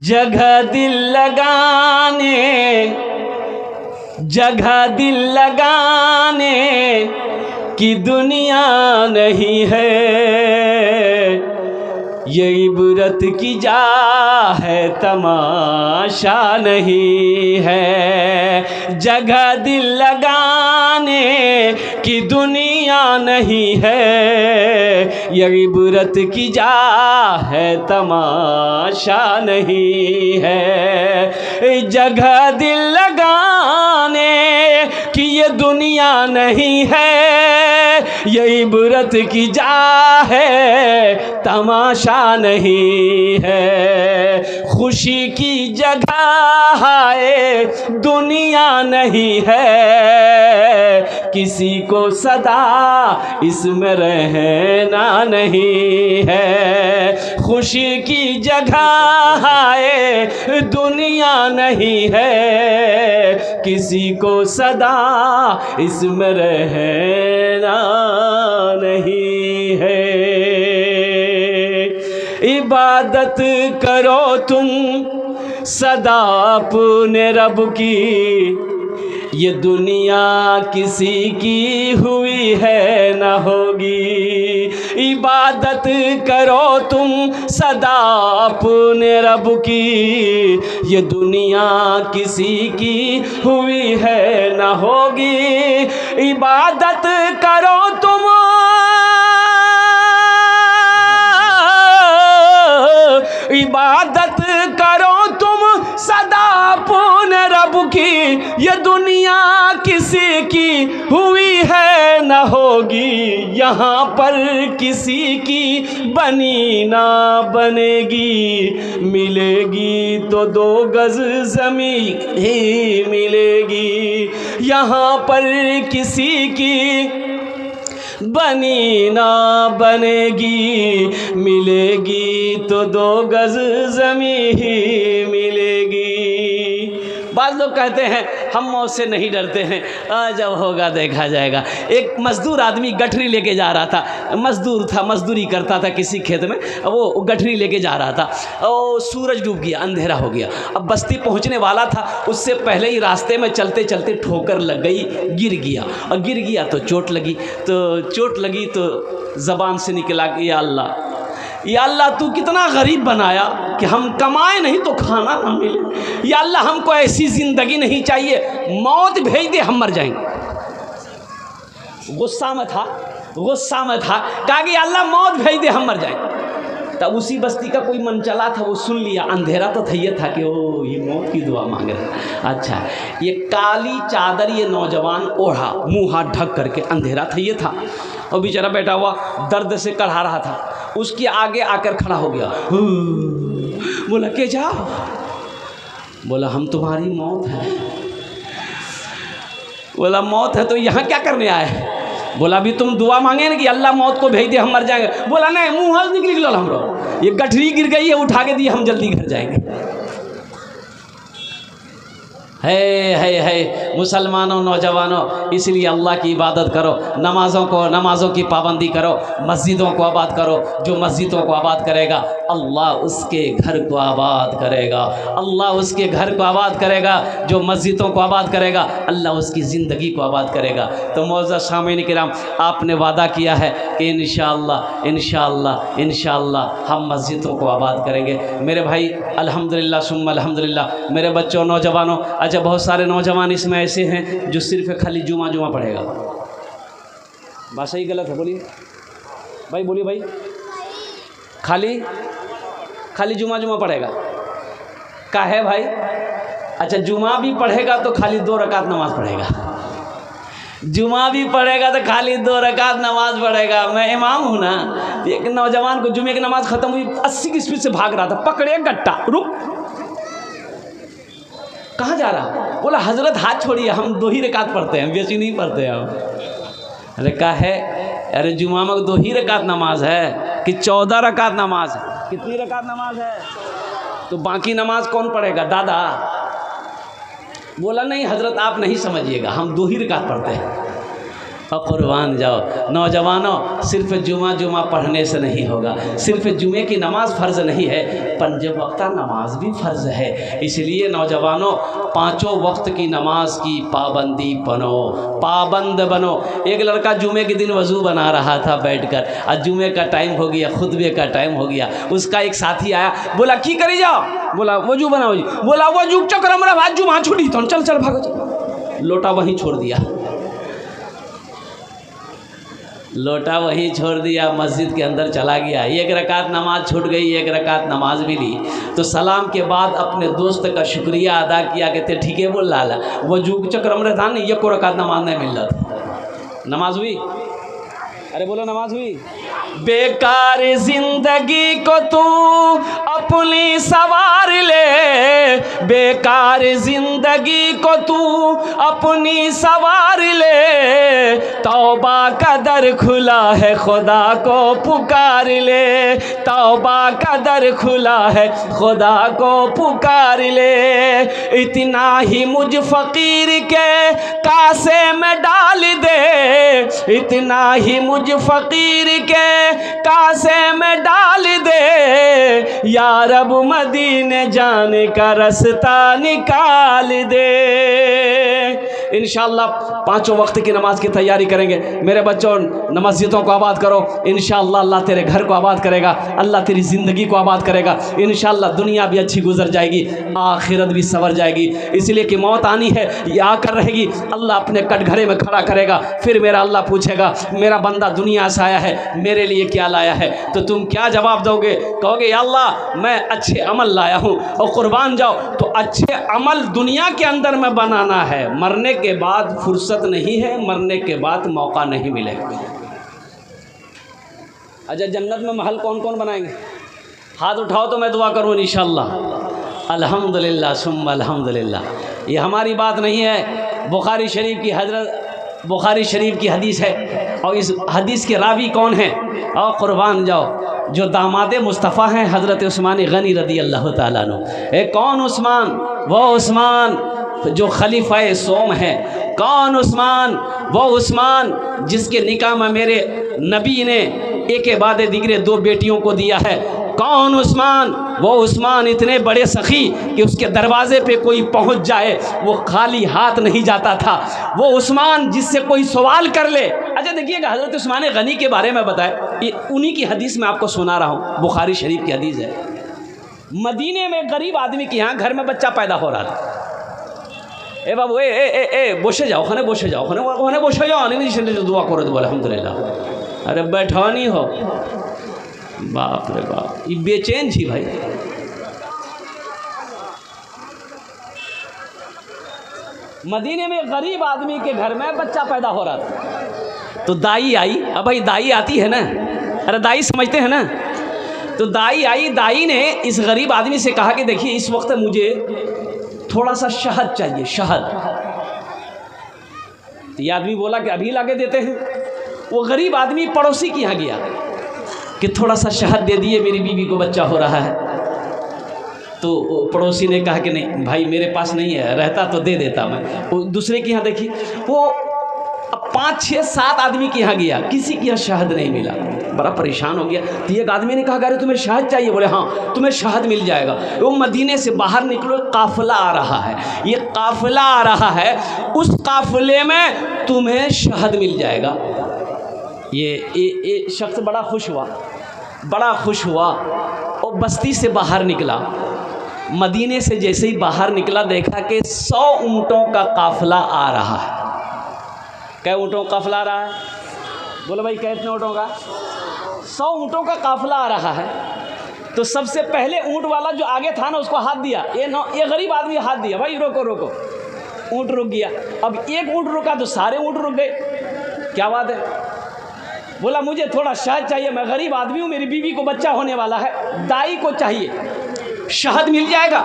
जगह दिल लगाने, जगह दिल लगाने की दुनिया नहीं है, ये इबरत की जा है तमाशा नहीं है। जगह दिल लगाने की दुनिया नहीं है, ये इबरत की जा है तमाशा नहीं है। जगह दिल लगाने की ये दुनिया नहीं है, ये इबरत की जा है तमाशा नहीं है। खुशी की जगह है दुनिया नहीं है, किसी को सदा इसमें रहना नहीं है। खुशी की जगह है दुनिया नहीं है, किसी को सदा इसमें रहना नहीं है। इबादत करो तुम सदा अपने रब की, ये दुनिया किसी की हुई है न होगी। इबादत करो तुम सदा अपने रब की, ये दुनिया किसी की हुई है न होगी। इबादत करो तुम, इबादत करो तुम सदा अपने रब की, ये दुनिया किसी की हुई है न होगी। यहाँ पर किसी की बनी ना बनेगी, मिलेगी तो 2 गज ज़मीन ही मिलेगी। यहाँ पर किसी की बनी ना बनेगी, मिलेगी तो 2 गज ज़मीन ही मिलेगी। बाज़ लोग कहते हैं हम मौत से नहीं डरते हैं, जब होगा देखा जाएगा। एक मज़दूर आदमी गठरी लेके जा रहा था, मज़दूर था, मज़दूरी करता था किसी खेत में, वो गठरी लेके जा रहा था और सूरज डूब गया, अंधेरा हो गया। अब बस्ती पहुंचने वाला था, उससे पहले ही रास्ते में चलते चलते ठोकर लग गई, गिर गया और गिर गया तो चोट लगी। तो चोट लगी तो ज़बान से निकला कि या अल्लाह, या अल्लाह तू कितना गरीब बनाया कि हम कमाए नहीं तो खाना ना मिले। या अल्लाह हमको ऐसी ज़िंदगी नहीं चाहिए, मौत भेज दे हम मर जाएंगे। गुस्सा में था, गुस्सा में था, कहा कि अल्लाह मौत भेज दे हम मर जाएंगे। तब उसी बस्ती का कोई मनचला था, वो सुन लिया, अंधेरा तो था, ये था कि ओ ये मौत की दुआ मांग रहा। अच्छा, ये काली चादर ये नौजवान ओढ़ा, मुँह हाथ ढक करके, अंधेरा था ये था, और बेचारा बैठा हुआ दर्द से कढ़ा रहा था। उसके आगे आकर खड़ा हो गया, बोला के जाओ, बोला हम तुम्हारी मौत है। बोला मौत है तो यहाँ क्या करने आए? बोला अभी तुम दुआ मांगे ना कि अल्लाह मौत को भेज दे हम मर जाएंगे। बोला नहीं, मुँह हाथ निकल गया, हम लोग ये गठरी गिर गई है, उठा के दिए, हम जल्दी घर जाएंगे। है मुसलमानों, नौजवानों, इसलिए अल्लाह की इबादत करो, नमाज़ों की पाबंदी करो, मस्जिदों को आबाद करो। जो मस्जिदों को आबाद करेगा अल्लाह उसके घर को आबाद करेगा, अल्लाह उसके घर को आबाद करेगा। जो मस्जिदों को आबाद करेगा अल्लाह उसकी ज़िंदगी को आबाद करेगा। तो मौज़ूद सामीन किराम, आपने वादा किया है कि इंशाअल्लाह इंशाअल्लाह इंशाअल्लाह हम मस्जिदों को आबाद करेंगे। मेरे भाई अल्हम्दुलिल्लाह सुम्मा अल्हम्दुलिल्लाह, मेरे बच्चों, नौजवानों, अच्छा बहुत सारे नौजवान इसमें ऐसे हैं जो सिर्फ खाली जुमा पढ़ेगा। बात सही गलत है? बोलिए भाई, बोलिए भाई, खाली जुमा पढ़ेगा का है भाई? अच्छा, जुमा भी पढ़ेगा तो खाली 2 रकात नमाज पढ़ेगा, जुमा भी पढ़ेगा तो खाली 2 रकात नमाज पढ़ेगा। मैं इमाम हूँ ना, एक नौजवान को जुमे की नमाज ख़त्म हुई, 80 की स्पीड से भाग रहा था, पकड़े गट्टा, रुक, कहाँ जा रहा? बोला हजरत हाथ छोड़िए, हम 2 ही रकात पढ़ते हैं, बेसी नहीं पढ़ते हम। अरे कहा है, अरे जुमा में 2 ही रकात नमाज है कि 14 रकात नमाज है? कितनी रकात नमाज है? तो बाकी नमाज कौन पढ़ेगा दादा? बोला नहीं हजरत आप नहीं समझिएगा, हम 2 ही रकात पढ़ते हैं। और कुर्बान जाओ नौजवानों, सिर्फ जुमा पढ़ने से नहीं होगा, सिर्फ जुमे की नमाज़ फ़र्ज़ नहीं है, पंज वक्ता नमाज भी फ़र्ज़ है। इसलिए नौजवानों, पाँचों वक्त की नमाज की पाबंदी बनो, पाबंद बनो। एक लड़का जुमे के दिन वज़ू बना रहा था बैठकर, आज जुमे का टाइम हो गया, खुतबे का टाइम हो गया। उसका एक साथी आया, बोला की करी जाओ, बोला वज़ू बनाओ जी, बोला वज़ू चक्र हमारा भाज जुमा छुड़ी तो चल चल भागो चल। लोटा वहीं छोड़ दिया, लोटा वहीं छोड़ दिया, मस्जिद के अंदर चला गया। एक रकात नमाज छूट गई, एक रकात नमाज मिली। तो सलाम के बाद अपने दोस्त का शुक्रिया अदा किया, कहते ठीक है बोल लाला वो जुग चक्र में था नहीं, ये को रकात नमाज नहीं मिल रहा था। नमाज हुई? अरे बोलो नमाज हुई? बेकार जिंदगी को तू अपनी सवार ले, बेकार जिंदगी को तू अपनी सवार ले, तौबा का दर खुला है खुदा को पुकार ले, तौबा का दर खुला है खुदा को पुकार ले। इतना ही मुझ फकीर के कासे में डाल दे, इतना ही मुझ फकीर के कासे में डाल दे, या रब मदीने जाने का रास्ता निकाल दे। इंशाअल्लाह पाँचों वक्त की नमाज की तैयारी करेंगे। मेरे बच्चों, मस्जिदों को आबाद करो, इंशाअल्लाह अल्लाह तेरे घर को आबाद करेगा, अल्लाह तेरी ज़िंदगी को आबाद करेगा। इंशाअल्लाह दुनिया भी अच्छी गुजर जाएगी, आखिरत भी संवर जाएगी। इसलिए कि मौत आनी है, ये आकर रहेगी, अल्लाह अपने कटघरे में खड़ा करेगा। फिर मेरा अल्लाह पूछेगा, मेरा बंदा दुनिया से आया है, मेरे लिए क्या लाया है? तो तुम क्या जवाब दोगे? कहोगे या अल्लाह मैं अच्छे अमल लाया हूँ। और कुर्बान जाओ, तो अच्छे अमल दुनिया के अंदर में बनाना है, मरने के बाद फुर्सत नहीं है, मरने के बाद मौका नहीं मिलेगा। अच्छा, जन्नत में महल कौन कौन बनाएंगे? हाथ उठाओ तो मैं दुआ करूँ इंशाअल्लाह। अल्हम्दुलिल्लाह सुम्मा अल्हम्दुलिल्लाह। ये हमारी बात नहीं है, बुखारी शरीफ की बुखारी शरीफ की हदीस है, और इस हदीस के रावी कौन हैं? और कुर्बान जाओ, जो दामाद मुस्तफ़ा हैं हज़रत उस्मान गनी रदी अल्लाह ताला अन्हु। कौन उस्मान? वो उस्मान जो खलीफा सोम है। कौन उस्मान? वो उस्मान जिसके निकाह में मेरे नबी ने एक के बाद दिगरे दो बेटियों को दिया है। कौन उस्मान? वो उस्मान इतने बड़े सखी कि उसके दरवाजे पे कोई पहुंच जाए वो खाली हाथ नहीं जाता था। वो उस्मान जिससे कोई सवाल कर ले। अच्छा देखिएगा, हज़रत उस्मान गनी के बारे में बताए, ये उन्हीं की हदीस में आपको सुना रहा हूँ, बुखारी शरीफ की हदीस है। मदीने में गरीब आदमी के यहाँ घर में बच्चा पैदा हो रहा था। ए बाबू ए ए ए ए বসে যাও, ওখানে বসে যাও, ওখানে বসে যাও, আমি নিশ্চিন্তে দোয়া করে দেবো আলহামদুলিল্লাহ। अरे बैठा नहीं हो, बाप रे बाप, ये बेचैन थी भाई। मदीने में गरीब आदमी के घर में बच्चा पैदा हो रहा था। तो दाई आई, अब भाई दाई आती है ना, अरे दाई समझते हैं ना। तो दाई आई, दाई ने इस गरीब आदमी से कहा कि देखिए इस वक्त मुझे थोड़ा सा शहद चाहिए, शहद। तो ये आदमी बोला कि अभी लाके देते हैं। वो गरीब आदमी पड़ोसी के यहाँ गया कि थोड़ा सा शहद दे दिए, मेरी बीवी को बच्चा हो रहा है। तो पड़ोसी ने कहा कि नहीं भाई मेरे पास नहीं है, रहता तो दे देता मैं। वो दूसरे के यहाँ देखी, वो 5, 6, 7 आदमी के यहाँ गया, किसी के यहाँ शहद नहीं मिला, बड़ा परेशान हो गया। तो एक आदमी ने कहा अरे तुम्हें शहद चाहिए? बोले हाँ तुम्हें शहद मिल जाएगा। वो मदीने से बाहर निकलो, काफिला आ रहा है, ये काफिला आ रहा है, उस काफिले में तुम्हें शहद मिल जाएगा। ये शख्स बड़ा खुश हुआ, बड़ा खुश हुआ और बस्ती से बाहर निकला। मदीने से जैसे ही बाहर निकला देखा कि 100 ऊँटों का काफिला आ रहा है। कै ऊँटों का काफिला आ रहा है? बोलो भाई कितने ऊँटों का? 100 ऊँटों का काफिला आ रहा है। तो सबसे पहले ऊँट वाला जो आगे था ना उसको हाथ दिया, ये गरीब आदमी हाथ दिया, भाई रोको रोको। ऊँट रुक गया। अब एक ऊँट रुका तो सारे ऊँट रुक गए। क्या बात है? बोला मुझे थोड़ा शहद चाहिए, मैं गरीब आदमी हूँ, मेरी बीवी को बच्चा होने वाला है, दाई को चाहिए, शहद मिल जाएगा?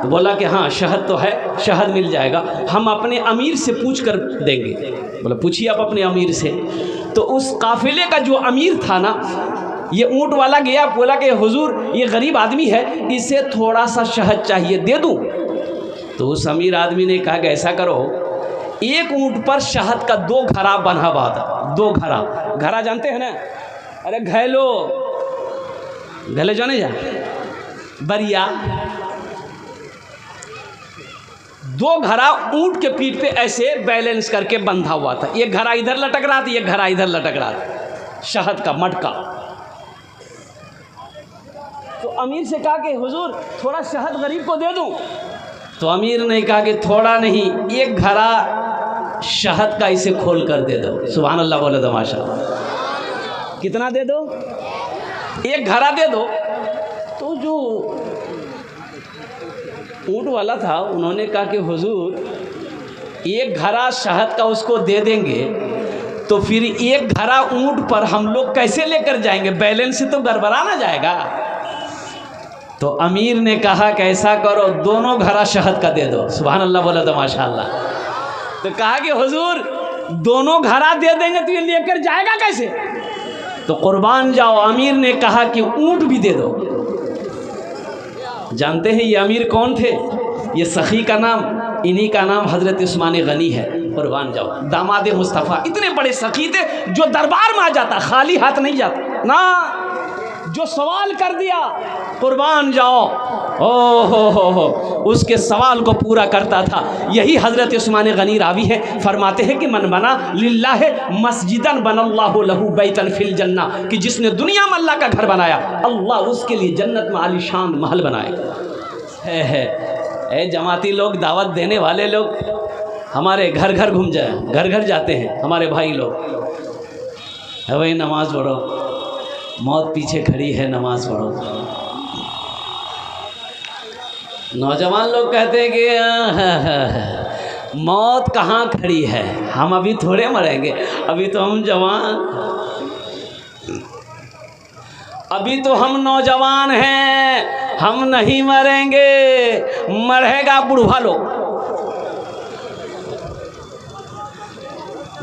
तो बोला कि हाँ शहद तो है, शहद मिल जाएगा, हम अपने अमीर से पूछ कर देंगे। बोला पूछिए आप अपने अमीर से। तो उस काफिले का जो अमीर था ना, ये ऊँट वाला गया, बोला कि हुजूर ये गरीब आदमी है, इसे थोड़ा सा शहद चाहिए, दे दूँ? तो उस अमीर आदमी ने कहा कि ऐसा करो एक ऊँट पर शहद का 2 घड़ा बंधा हुआ था। 2 घड़ा, घड़ा जानते हैं ना? अरे घैलो, घैलो जाने जा, बरिया। 2 घड़ा ऊँट के पीठ पे ऐसे बैलेंस करके बंधा हुआ था। एक घड़ा इधर लटक रहा था, एक घड़ा इधर लटक रहा था, शहद का मटका। तो अमीर से कहा कि हुजूर थोड़ा शहद गरीब को दे दूं। तो अमीर ने कहा कि थोड़ा नहीं, एक घड़ा शहद का इसे खोल कर दे दो। सुभान अल्लाह बोले तो माशाअल्लाह। कितना दे दो? एक घड़ा दे दो। तो जो ऊँट वाला था उन्होंने कहा कि हुजूर एक घड़ा शहद का उसको दे देंगे तो फिर एक घड़ा ऊँट पर हम लोग कैसे लेकर जाएंगे? बैलेंस से तो गड़बड़ा ना जाएगा। तो अमीर ने कहा कि ऐसा करो, दोनों घड़ा शहद का दे दो। सुभान अल्लाह बोला तो माशाअल्लाह। तो कहा कि हुजूर दोनों घड़ा दे देंगे तो ये लेकर जाएगा कैसे? तो कुर्बान जाओ, अमीर ने कहा कि ऊँट भी दे दो। जानते हैं ये अमीर कौन थे? ये सखी का नाम, इन्हीं का नाम हज़रत उस्मान गनी है। कुर्बान जाओ, दामाद मुस्तफ़ा। इतने बड़े सखी थे जो दरबार में आ जाता खाली हाथ नहीं जाता ना, जो सवाल कर दिया कुर्बान जाओ, ओ हो, उसके सवाल को पूरा करता था। यही हज़रत उस्मान गनी रावी है, फरमाते हैं कि मन बना लिल्लाह मस्जिदन बनल्लाहु लहू बैतन फिल जन्ना, कि जिसने दुनिया में अल्लाह का घर बनाया अल्लाह उसके लिए जन्नत में आलीशान महल बनाए। है जमाती लोग, दावत देने वाले लोग हमारे घर घर घूम जाए, घर घर जाते हैं हमारे भाई लोग। है भाई नमाज़ पढ़ो, मौत पीछे खड़ी है, नमाज पढ़ो। नौजवान लोग कहते हैं कि मौत कहाँ खड़ी है, हम अभी थोड़े मरेंगे, अभी तो हम जवान, अभी तो हम नौजवान हैं, हम नहीं मरेंगे, मरेगा बुढ़वा लोग।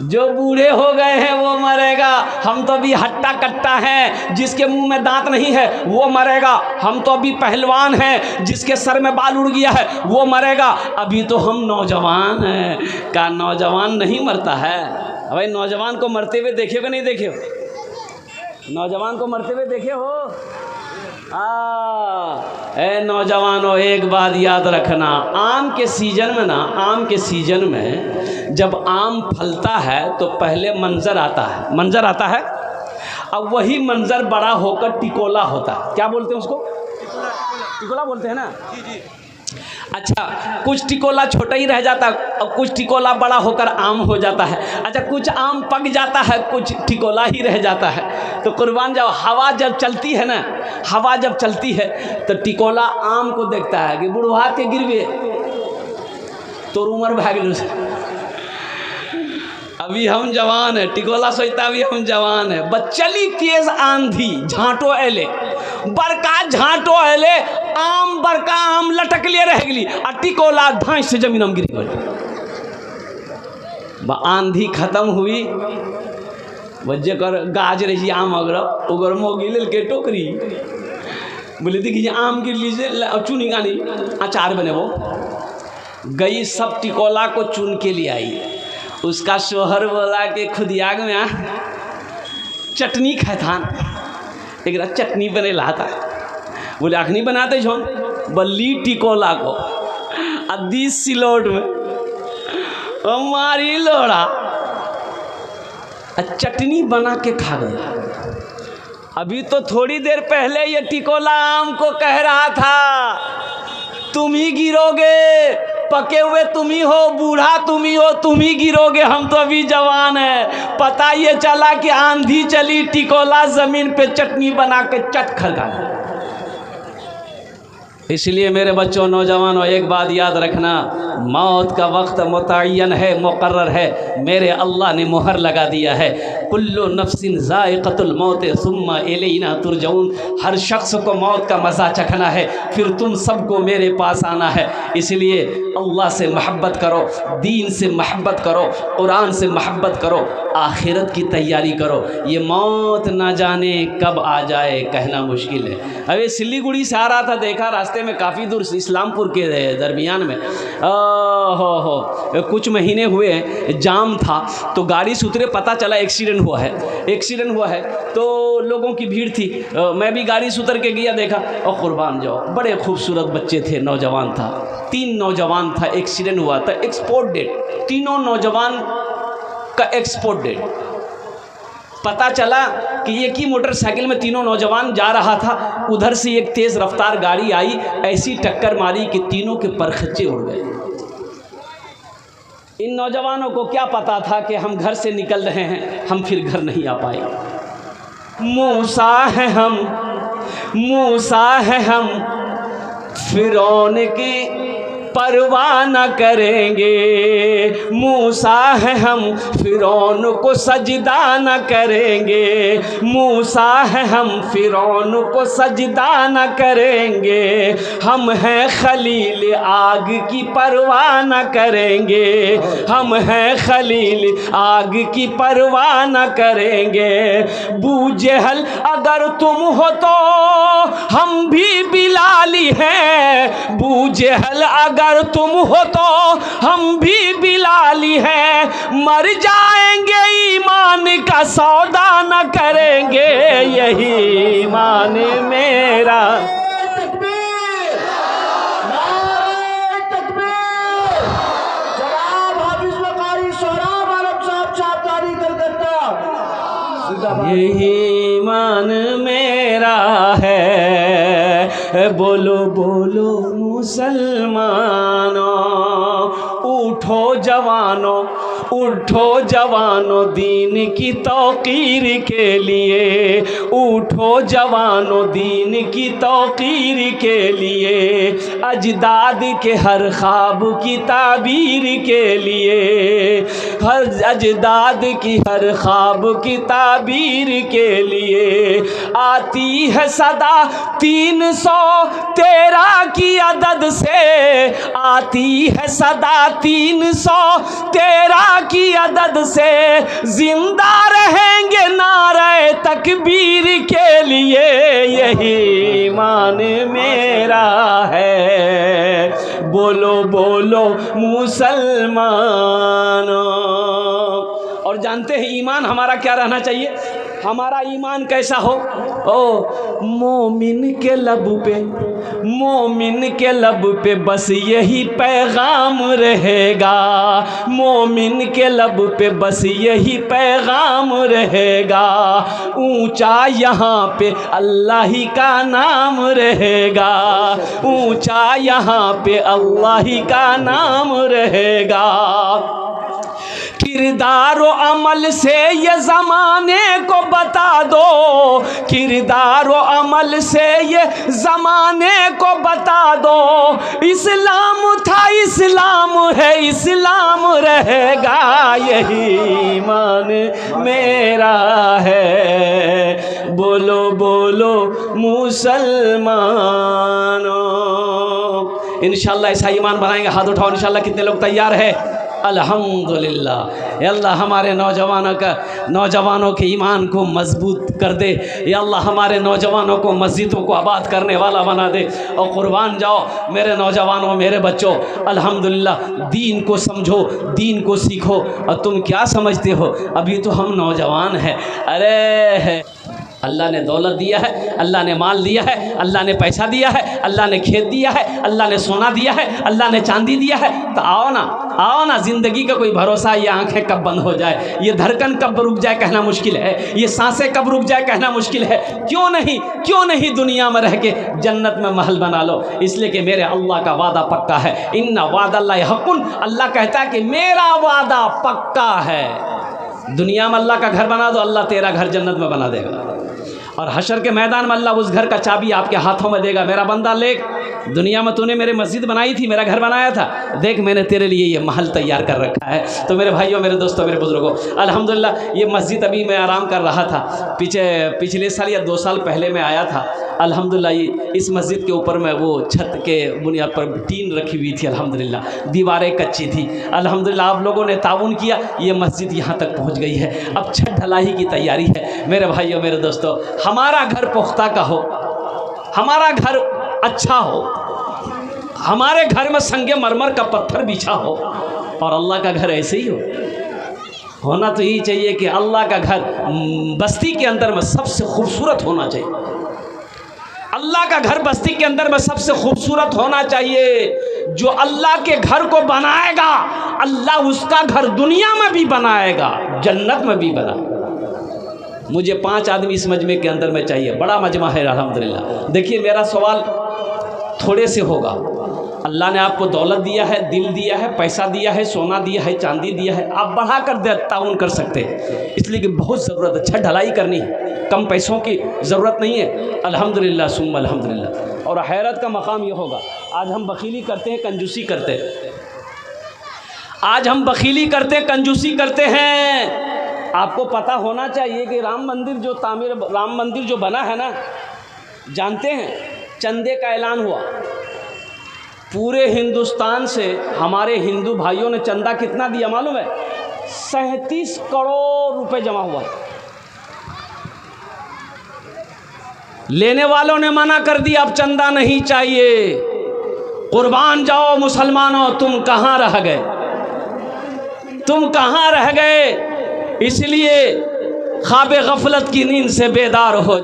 जो बूढ़े हो गए हैं वो मरेगा, हम तो अभी हट्टा कट्टा हैं, जिसके मुंह में दांत नहीं है वो मरेगा। हम तो अभी पहलवान हैं, जिसके सर में बाल उड़ गया है वो मरेगा। अभी तो हम नौजवान हैं। का नौजवान नहीं मरता है? भाई नौजवान को मरते हुए देखे हो नहीं देखे हो? नौजवान को मरते हुए देखे हो? ए नौजवानों, एक बात याद रखना, आम के सीज़न में ना, आम के सीज़न में जब आम फलता है तो पहले मंजर आता है, मंजर आता है। अब वही मंजर बड़ा होकर टिकोला होता है। क्या बोलते हैं उसको? टिकोला बोलते हैं ना? जी जी। अच्छा, कुछ टिकोला छोटा ही रह जाता है और कुछ टिकोला बड़ा होकर आम हो जाता है। अच्छा, कुछ आम पक जाता है, कुछ टिकोला ही रह जाता है। तो कुर्बान जाओ, हवा जब चलती है ना, हवा जब चलती है तो टिकोला आम को देखता है कि बुढ़वा के गिरवे तो उम्र भाग लो, अभी हम जवान है। टिकोला सोचता अभी हम जवान है। बचली तेज आंधी झाँटो एले, बड़का झाँटो एले, आम बड़का आम लटक लिए रह गली आ टिकोला धाँच से जमीन में गिरी गई। आंधी खत्म हुई, बच्चे कर गाज रही आम अगर उगर मोगी ले के टोकरी बोले देखिए आम गिर लीजिए, चुनी गानी अचार बने। वो गई, सब टिकोला को चुन के ले आई। उसका शोहर बोला कि खुदियाग में चटनी खाए, एक चटनी बने ला था। बोले अखनी बनाते छो, बल्ली टिकोला को अद्दी सिलोट में हमारी लोड़ा चटनी बना के खा गया। अभी तो थोड़ी देर पहले ये टिकोला आम को कह रहा था तुम ही गिरोगे, पके हुए तुम ही हो, बूढ़ा तुम ही हो, तुम ही गिरोगे, हम तो अभी जवान है। पता ये चला कि आंधी चली, टिकोला जमीन पे चटनी बना के चट खा। इसलिए मेरे बच्चों, नौजवानों, एक बात याद रखना, मौत का वक्त मुतय्यन है, मुकर्रर है, मेरे अल्लाह ने मुहर लगा दिया है। कुल्लु नफ्सिन ज़ाइक़तुल मौत सुम्मा इलैना तुरजऊन, हर शख्स को मौत का मज़ा चखना है, फिर तुम सबको मेरे पास आना है। इसलिए अल्लाह से महब्बत करो, दीन से महब्बत करो, कुरान से महब्बत करो, आखिरत की तैयारी करो। ये मौत ना जाने कब आ जाए, कहना मुश्किल है। अबे सिलीगुड़ी से आ रहा था, देखा रास्ते में काफ़ी दूर इस्लामपुर के दरमियान में कुछ महीने हुए जाम था, तो गाड़ी से उतरे, पता चला एक्सीडेंट हुआ है। तो लोगों की भीड़ थी, मैं भी गाड़ी से उतर के गया, देखा और कुर्बान जाओ, बड़े खूबसूरत बच्चे थे, नौजवान था, 3 नौजवान था, एक्सीडेंट हुआ था, एक्सपोर्ट डेट, तीनों नौजवान का एक्सपोर्ट डेट। पता चला कि एक ही मोटरसाइकिल में तीनों नौजवान जा रहा था, उधर से एक तेज़ रफ्तार गाड़ी आई, ऐसी टक्कर मारी कि तीनों के परखच्चे उड़ गए। इन नौजवानों को क्या पता था कि हम घर से निकल रहे हैं, हम फिर घर नहीं आ पाए। मूसा है हम फिरौन की परवाह न करेंगे, मूसा है हम फिरौन को सजदा न करेंगे, मूसा है हम फिरौन को सजदा न करेंगे, हम हैं खलील आग की परवाह न करेंगे, हम हैं खलील आग की परवाह न करेंगे। बूजहल अगर तुम हो तो हम भी बिलाली हैं, बूजहल अगर तुम हो तो हम भी बिलाली हैं, मर जाएंगे ईमान का सौदा न करेंगे, यही ईमान मेरा। यही ईमान मेरा है। बोलो बोलो मुसलमानों, उठो जवानों, उठो जवानों दीन की तौकीर के लिए, उठो जवानों दीन की तौकीर के लिए, अजदाद के हर ख्वाब की ताबीर के लिए, हर अजदाद की हर ख्वाब की ताबीर के लिए। आती है सदा 313 की अदद से, आती है सदा 313 की अदद से, जिंदा रहेंगे नारे तकबीर के लिए, यही ईमान मेरा है। बोलो बोलो मुसलमानों। और जानते हैं ईमान हमारा क्या रहना चाहिए? हमारा ईमान कैसा हो? ओ मोमिन के लब पे, मोमिन के लब पे बस यही पैगाम रहेगा, मोमिन के लब पे बस यही पैगाम रहेगा। ऊंचा यहाँ पे अल्लाह ही का नाम रहेगा, ऊंचा यहाँ पे अल्लाह ही का नाम रहेगा। किरदार व अमल से ये ज़माने को बता दो, किरदार व अमल से ये ज़माने को बता दो। इस्लाम था इस्लाम है इस्लाम रहेगा, यही ईमान मेरा है। बोलो बोलो मुसलमानों। इंशाअल्लाह ऐसा ईमान बनाएंगे। हाथ उठाओ इंशाअल्लाह। कितने लोग तैयार है? अल्हम्दुलिल्लाह। अल्लाह हमारे नौजवानों के ईमान को मजबूत कर दे। या अल्लाह हमारे नौजवानों को मस्जिदों को आबाद करने वाला बना दे। और कुर्बान जाओ मेरे नौजवानों, मेरे बच्चों, अल्हम्दुलिल्लाह दीन को समझो, दीन को सीखो। और तुम क्या समझते हो, अभी तो हम नौजवान हैं। अरे अल्लाह ने दौलत दिया है, अल्लाह ने माल दिया है, अल्लाह ने पैसा दिया है, अल्लाह ने खेत दिया है, अल्लाह ने सोना दिया है, अल्लाह ने चांदी दिया है। तो आओ ना, ज़िंदगी का कोई भरोसा, ये आंखें कब बंद हो जाए, ये धड़कन कब रुक जाए कहना मुश्किल है, ये सांसें कब रुक जाए कहना मुश्किल है। क्यों नहीं दुनिया में रह के जन्नत में महल बना लो। इसलिए कि मेरे अल्लाह का वादा पक्का है। इन्ना वादल्लाहि हक़्क़ुन, अल्लाह कहता है कि मेरा वादा पक्का है। दुनिया में अल्लाह का घर बना दो, अल्लाह तेरा घर जन्नत में बना देगा। और हशर के मैदान में अल्लाह उस घर का चाबी आपके हाथों में देगा। मेरा बंदा लेख, दुनिया में तूने मेरे मस्जिद बनाई थी, मेरा घर बनाया था, देख मैंने तेरे लिए ये महल तैयार कर रखा है। तो मेरे भाइयों, मेरे दोस्तों, मेरे बुजुर्गों, अल्हम्दुलिल्लाह ये मस्जिद अभी मैं आराम कर रहा था। पिछले साल या 2 साल पहले मैं आया था अल्हम्दुलिल्लाह इस मस्जिद के ऊपर में वो छत के बुनियाद पर टीन रखी हुई थी, अल्हम्दुलिल्लाह दीवारें कच्ची थी। अल्हम्दुलिल्लाह आप लोगों ने ताउन किया, ये मस्जिद यहाँ तक पहुँच गई है। अब छत ढलाई की तैयारी है। मेरे भाइयों मेरे दोस्तों, हमारा घर पुख्ता का हो, हमारा घर अच्छा हो, हमारे घर में संगे मरमर का पत्थर बिछा हो, और अल्लाह का घर ऐसे ही हो। होना तो यही चाहिए कि अल्लाह का घर बस्ती के अंदर में सबसे खूबसूरत होना चाहिए। अल्लाह का घर बस्ती के अंदर में सबसे खूबसूरत होना चाहिए। जो अल्लाह के घर को बनाएगा, अल्लाह उसका घर दुनिया में भी बनाएगा, जन्नत में भी बनाएगा। मुझे 5 आदमी इस मजमे के अंदर में चाहिए, बड़ा मजमा है अल्हम्दुलिल्लाह। देखिए मेरा सवाल थोड़े से होगा। अल्लाह ने आपको दौलत दिया है, दिल दिया है, पैसा दिया है, सोना दिया है, चांदी दिया है, आप बढ़ा कर ताउन कर सकते हैं, इसलिए कि बहुत ज़रूरत है, छत ढलाई करनी है, कम पैसों की ज़रूरत नहीं है। अल्हम्दुलिल्लाह सुम्मा अल्हम्दुलिल्लाह। और हैरत का मकाम ये होगा, आज हम बखीली करते हैं, कंजूसी करते हैं, आज हम बखीली करते हैं, कंजूसी करते हैं। आपको पता होना चाहिए कि राम मंदिर जो बना है ना, जानते हैं चंदे का ऐलान हुआ पूरे हिंदुस्तान से। हमारे हिंदू भाइयों ने चंदा कितना दिया मालूम है? 37 करोड़ रुपए जमा हुआ। लेने वालों ने मना कर दिया, अब चंदा नहीं चाहिए। कुर्बान जाओ मुसलमानों, तुम कहाँ रह गए, तुम कहाँ रह गए? इसलिए ख्वाब गफलत की नींद से बेदार हो